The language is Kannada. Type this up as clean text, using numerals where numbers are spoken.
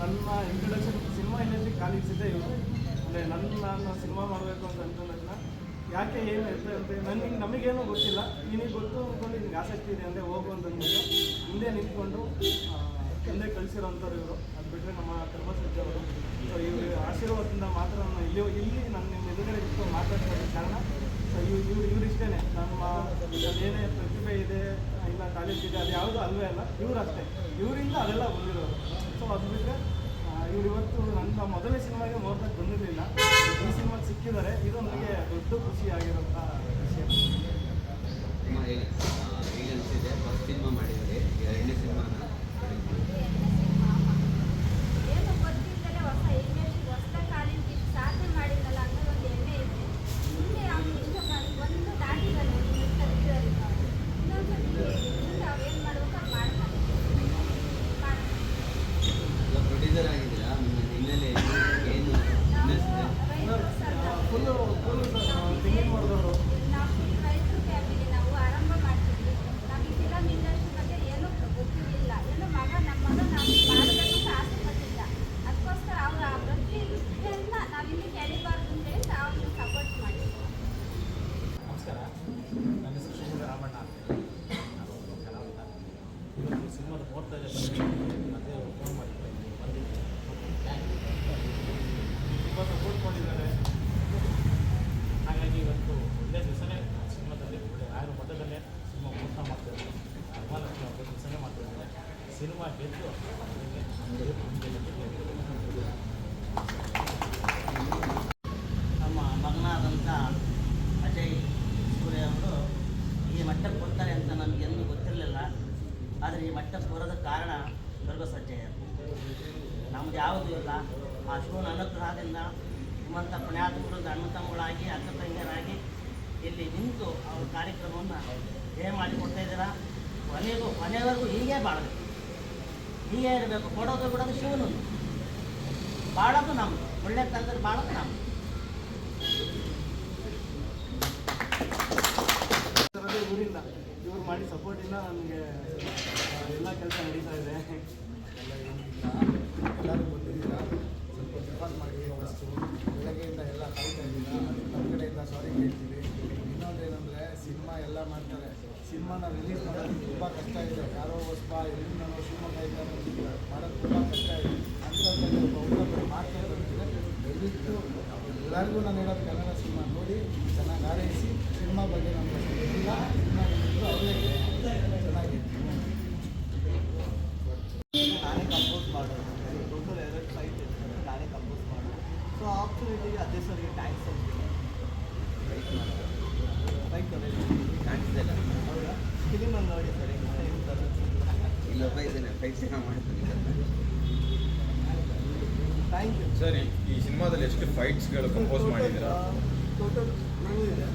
ನನ್ನ ಇಂಟ್ರೊಡಕ್ಷನ್ ಸಿನಿಮಾ ಇಂಡಸ್ಟ್ರಿ ಕಾಲಿಸಿದ್ದೆ ಇವರು. ಅಂದರೆ ನಾನು ಸಿನಿಮಾ ಮಾಡಬೇಕು ಅಂತ ಅಂದ್ಕೊಂಡಾಗ ಯಾಕೆ ಏನು ಇರ್ತದೆ ಅಂತ ನಮಗೇನೂ ಗೊತ್ತಿಲ್ಲ, ನಿನಗೆ ಗೊತ್ತು ಅಂದ್ಕೊಂಡು ನಿಮ್ಗೆ ಆಸಕ್ತಿ ಇದೆ ಅಂದರೆ ಹೋಗು ಅಂತ ಅಂದ್ಬಿಟ್ಟು ಹಿಂದೆ ನಿಂತ್ಕೊಂಡು ಹಿಂದೆ ಕಳಿಸಿರೋಂಥವ್ರು ಇವರು. ಅದು ಬಿಟ್ಟರೆ ನಮ್ಮ ಕರ್ಮಸಜ್ಜ ಅವರು. ಸೊ ಇವ್ರ ಆಶೀರ್ವಾದದಿಂದ ಮಾತ್ರ ನಾನು ಇಲ್ಲಿ ನಾನು ನಿಮ್ಮ ಎದುರುಗಡೆ ಇಟ್ಟು ಮಾತಾಡ್ತಿರೋ ಕಾರಣ. ಸೊ ಇವರಿಷ್ಟೇ ನಮ್ಮ ಏನೇ ಪ್ರತಿಭೆ ಇದೆ ಇಲ್ಲ ಕಾಲೇಜ್ ಇದೆ ಅದು ಯಾವುದೂ ಅಲ್ವೇ ಅಲ್ಲ, ಇವರು ಅಷ್ಟೇ, ಇವರಿಂದ ಅದೆಲ್ಲ ಬಂದಿರೋರು. ಸೊ ಅದು ಬಿಟ್ಟರೆ ಇವ್ರು ಇವತ್ತು ನನ್ನ ಮೊದಲನೇ ಸಿನಿಮಾಗೆ ನೋಡ್ದಾಗ ಬಂದಿರಲಿಲ್ಲ, ಈ ಸಿನಿಮಾಗೆ ಸಿಕ್ಕಿದ್ದಾರೆ. ಇದು ನನಗೆ ದೊಡ್ಡ ಖುಷಿಯಾಗಿರೋಂಥ ವಿಷಯ. ಈಗ ಅನಿಸಿದೆ ಫಸ್ಟ್ ಸಿನಿಮಾ ಮಾಡಿದರೆ ಎರಡನೇ ಸಿನಿಮಾನ ಪ್ರೊಡ್ಯೂಸರ್ ಆಗಿದ್ದೀರಾ, ಹಿನ್ನೆಲೆ ಏನು ಫುಲ್ಲು ತಿಂಗಿಂಗ್ ಮಾಡಿದವರು. ನಮಸ್ಕಾರ, ನನ್ನ ಹೆಸರು ಶಿವಮೊಗ್ಗ ರಾಮಣ್ಣ. ನಾನು ಕಲಾವಿದ. ಇವತ್ತು ಸಿನಿಮಾದ ನೋಡ್ತಾ ಇದೆ ಅದೇ ಫೋನ್ ಮಾಡಿದ್ದೆ, ಬಂದಿದ್ದೆ. ತುಂಬ ಸಪೋರ್ಟ್ ಮಾಡಿದ್ದಾರೆ. ಹಾಗಾಗಿ ಇವತ್ತು ಒಳ್ಳೆ ದಿವಸನೇ ಸಿನಿಮಾದಲ್ಲಿ ಒಳ್ಳೆ ನಾನು ಮಠದಲ್ಲೇ ಸಿನಿಮಾ ಮೋಸ ಮಾಡ್ತಾಯಿದ್ದೆ, ಮಹಾಲಕ್ಷ್ಮಿ ಹಬ್ಬದ ದಿವಸನೇ ಮಾಡ್ತಾಯಿದ್ದೆ. ಸಿನಿಮಾ ಗೆದ್ದು ನಮ್ಮ ಮಗನಾದಂಥ ಅಜಯ್ ಸೂರ್ಯ ಅವರು ಈ ಮಟ್ಟಕ್ಕೆ ಬರ್ತಾರೆ ಅಂತ ನಮಗೆಂದೂ ಗೊತ್ತಿರಲಿಲ್ಲ. ಆದರೆ ಈ ಮಟ್ಟಕ್ಕೆ ಬರೋದಕ್ಕೆ ಕಾರಣ ಗರ್ಭಸಜ್ಜಯ. ನಮ್ದು ಯಾವುದೂ ಇಲ್ಲ, ಆ ಶಿವನ ಅನುಗ್ರಹದಿಂದ ನಿಮ್ಮಂಥ ಪುಣ್ಯಾತ್ಮರಿಂದ ಅಣ್ಣ ತಮ್ಮಗಳಾಗಿ ಅಕ್ಕ ತಂಗಿಯರಾಗಿ ಇಲ್ಲಿ ನಿಂತು ಅವ್ರ ಕಾರ್ಯಕ್ರಮವನ್ನು ಜಯ ಮಾಡಿಕೊಡ್ತಾ ಇದ್ದೀರಾ. ಕೊನೆವರೆಗೂ ಹೀಗೆ ಬಾಳಬೇಕು, ಹೀಗೆ ಇರಬೇಕು. ಕೊಡೋದು ಬಿಡೋದು ಶಿವನು, ಬಾಳೋದು ನಮ್ಮದು, ಒಳ್ಳೆ ತಂದ್ರೆ ಬಾಳೋದು ನಮ್ಮದು. ಇವರಿಂದ ಇವ್ರು ಮಾಡಿ ಸಪೋರ್ಟಿಂದ ನನಗೆ ಎಲ್ಲ ಕೆಲಸ ನಡೀತಾ ಇದೆ. ಎಲ್ಲರೂ ಬಂದಿದ್ದೀರಾ, ಸ್ವಲ್ಪ ಡಿಫಾಲ್ಟ್ ಮಾಡಿ ಫಸ್ಟು ಬೆಳಗ್ಗೆಯಿಂದ ಎಲ್ಲ ಕಾಯ್ತಾ ಇದ್ದೀರಾ. ನಮ್ಮ ಕಡೆಯಿಂದ ಸಾರಿ ಕೇಳ್ತೀವಿ. ಇನ್ನೊಂದೇನೆಂದರೆ ಸಿನಿಮಾ ಎಲ್ಲ ಮಾಡ್ತಾರೆ, ಸಿನಿಮಾನ ರಿಲೀಸ್ ಮಾಡೋದು ತುಂಬ ಕಷ್ಟ ಇದೆ. ಯಾರೋ ಹೊಸಬ ಎಲ್ಲಿಂದ ಶಿವಮೊಗ್ಗ ಇದ್ದಾರೆ ಮಾಡೋದು ತುಂಬ ಕಷ್ಟ ಇದೆ. ಅಂಥದ್ರಲ್ಲಿ ಒಬ್ಬ ಮಾಡ್ತಾ ಇರೋದಿದ್ರೆ ದಯವಿಟ್ಟು ಎಲ್ಲರಿಗೂ ನಾನು ಹೇಳೋದು ಕನ್ನಡ ಸಿನಿಮಾ ನೋಡಿ ಚೆನ್ನಾಗಿ ಆರೈಸಿ. ಸಿನಿಮಾ ಬಗ್ಗೆ ನಮಗೆ ಗೊತ್ತಿಲ್ಲ, ಸಿನಿಮಾ ಏನಿದ್ರು ಅವರೇ ಚೆನ್ನಾಗಿದೆ. ನಾನೇ ಕಂಪೋಸ್ ಮಾಡೋದು, ಟೋಟಲ್ 2 ಫೈಟ್ ಇರ್ತದೆ, ನಾನೇ ಕಂಪೋಸ್ ಮಾಡೋದು. ಸೊ ಆಪರ್ಚುನಿಟಿಗೆ ಅದೇ ಸರ್ಗೆ ಥ್ಯಾಂಕ್ಸ್ ಅಂತೀನಿ. ಫೈಟ್ ಕಾಣಿಸ್ತಿಲ್ಲ. ಹೌದಾ, ಫಿಲಿಮಲ್ಲಿ ನೋಡಿ ಸರ್ ಇಲ್ಲೊಬ್ಬ ಇದ್ದೇನೆ ಫೈಟ್ ಚೆನ್ನಾಗಿ ಮಾಡ್ತೀನಿ. ಥ್ಯಾಂಕ್ ಯು ಸರಿ, ಈ ಸಿನಿಮಾದಲ್ಲಿ ಎಷ್ಟು ಫೈಟ್ಸ್ಗಳು ಕಂಪೋಸ್ ಮಾಡಿದ್ದೀರಾ? ಟೋಟಲ್ 2 ಇದೆ.